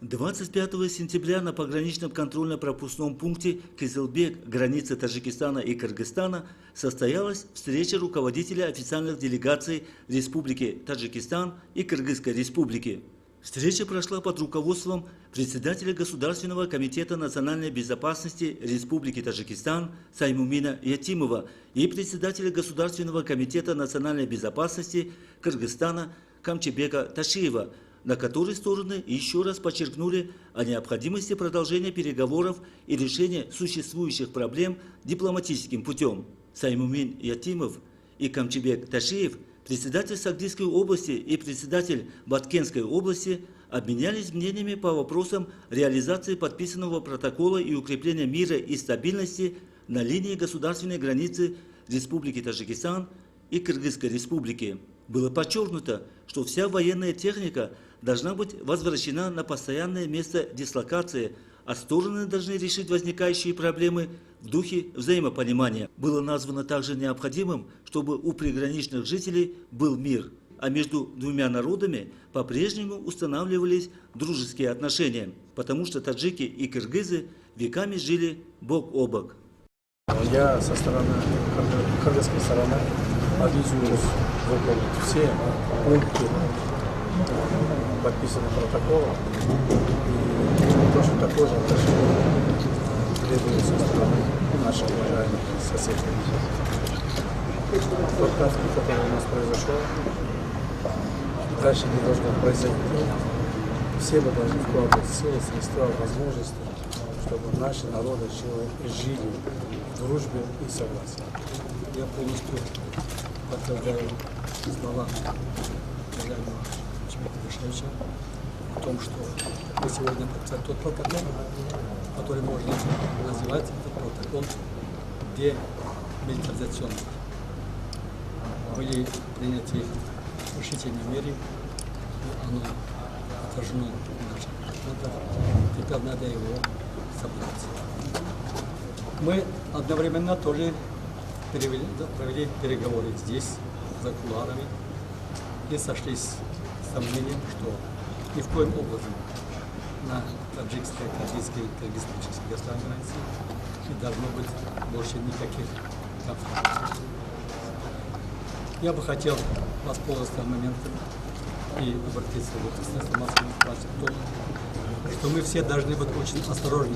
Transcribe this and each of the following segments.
25 сентября на пограничном контрольно-пропускном пункте Кызылбек, границы Таджикистана и Кыргызстана, состоялась встреча руководителей официальных делегаций Республики Таджикистан и Кыргызской Республики. Встреча прошла под руководством председателя Государственного комитета национальной безопасности Республики Таджикистан Саймумина Ятимова и председателя Государственного комитета национальной безопасности Кыргызстана Камчебека Ташиева, на которой стороны еще раз подчеркнули о необходимости продолжения переговоров и решения существующих проблем дипломатическим путем. Саймумин Ятимов и Камчебек Ташиев, председатель Сагдийской области и председатель Баткенской области, обменялись мнениями по вопросам реализации подписанного протокола и укрепления мира и стабильности на линии государственной границы Республики Таджикистан и Кыргызской Республики. Было подчеркнуто, что вся военная техника должна быть возвращена на постоянное место дислокации, а стороны должны решить возникающие проблемы в духе взаимопонимания. Было названо также необходимым, чтобы у приграничных жителей был мир, а между двумя народами по-прежнему устанавливались дружеские отношения, потому что таджики и кыргызы веками жили бок о бок. Я со стороны кыргызской стороны обязуюсь выполнить все пункты подписанных протоколов и точно такое же отношение требуется со стороны наших уважаемых соседей. Тот конфликт, который у нас произошел, дальше не должно произойти. Все мы должны вкладывать силы, средства, возможности, чтобы наши народы жили в дружбе и согласии. Я полностью подтверждаю слова уважаемого Чебека Ташиевича о том, что мы сегодня подписали тот протокол, который можно называть этот протокол демилитаризационным. Были приняты решительные меры, и оно отражено в наших документах. Теперь надо его соблюдать. Мы одновременно тоже провели переговоры здесь, за кулуарами, и сошлись со мнением, что ни в коем образом на таджикской, кыргызской, кыргызско-таджикской государственной границе не должно быть больше никаких конфликтов. Я бы хотел воспользоваться моментом и обратиться к средствам массовой информации в том, что мы все должны быть очень осторожны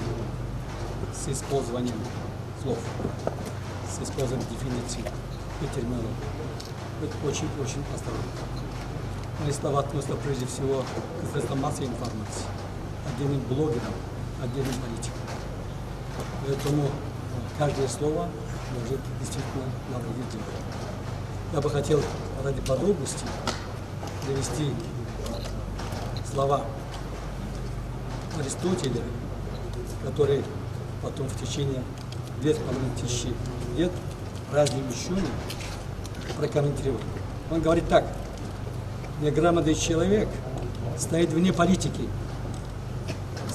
с использованием слов, с использованием дефиниций и терминологии. Быть очень-очень осторожны. Мои слова относятся прежде всего к средствам массовой информации, отдельным блогерам, отдельным политикам. Поэтому каждое слово может действительно навредить делу. Я бы хотел ради подробности привести слова Аристотеля, который потом в течение 2500 лет разные ученые прокомментировали. Он говорит так: неграмотный человек стоит вне политики.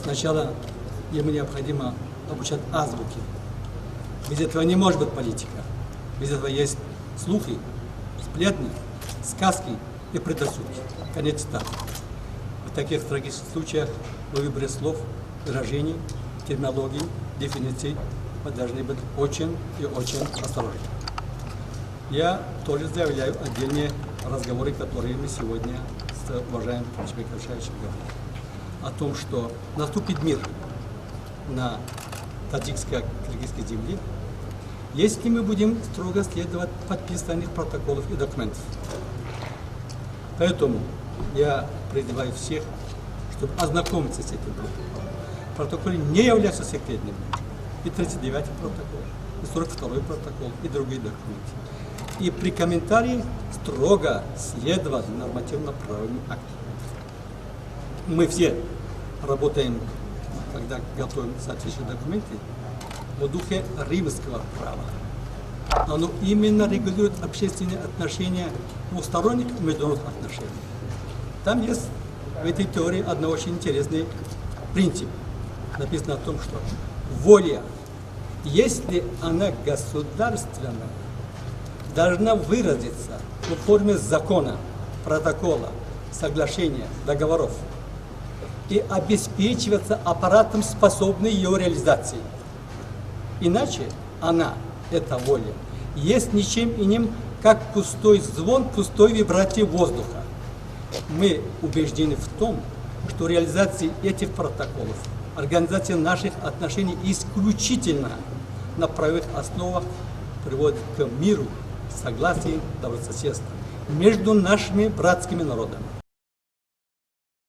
Сначала ему необходимо обучать азбуке. Без этого не может быть политика. Без этого есть слухи, сплетни, сказки и предрассудки. Конец цитаты. В таких трагических случаях во выборе слов, выражений, терминологии, дефиниций мы должны быть очень и очень осторожны. Я тоже заявляю отдельные разговоры, которые мы сегодня с уважаемым Чебеком Ташиевичем говорили. О том, что наступит мир на таджикско-кыргызской земле, если мы будем строго следовать подписанных протоколов и документов. Поэтому я призываю всех, чтобы ознакомиться с этим протоколом. Протокол не является секретным. И 39-й протокол, и 42-й протокол, и другие документы. И при комментарии строго следовать нормативно-правовым актам. Мы все работаем, когда готовим соответствующие документы, в духе римского права. Оно именно регулирует общественные отношения двусторонних и международных отношений. Там есть в этой теории один очень интересный принцип. Написано о том, что воля, если она государственная, должна выразиться в форме закона, протокола, соглашения, договоров. и обеспечиваться аппаратом, способным ее реализации. Иначе она, эта воля, есть ничем иным, как пустой звон, пустой вибрации воздуха. Мы убеждены в том, что реализация этих протоколов, организация наших отношений исключительно на правовых основах приводит к миру, согласию, добрососедству между нашими братскими народами.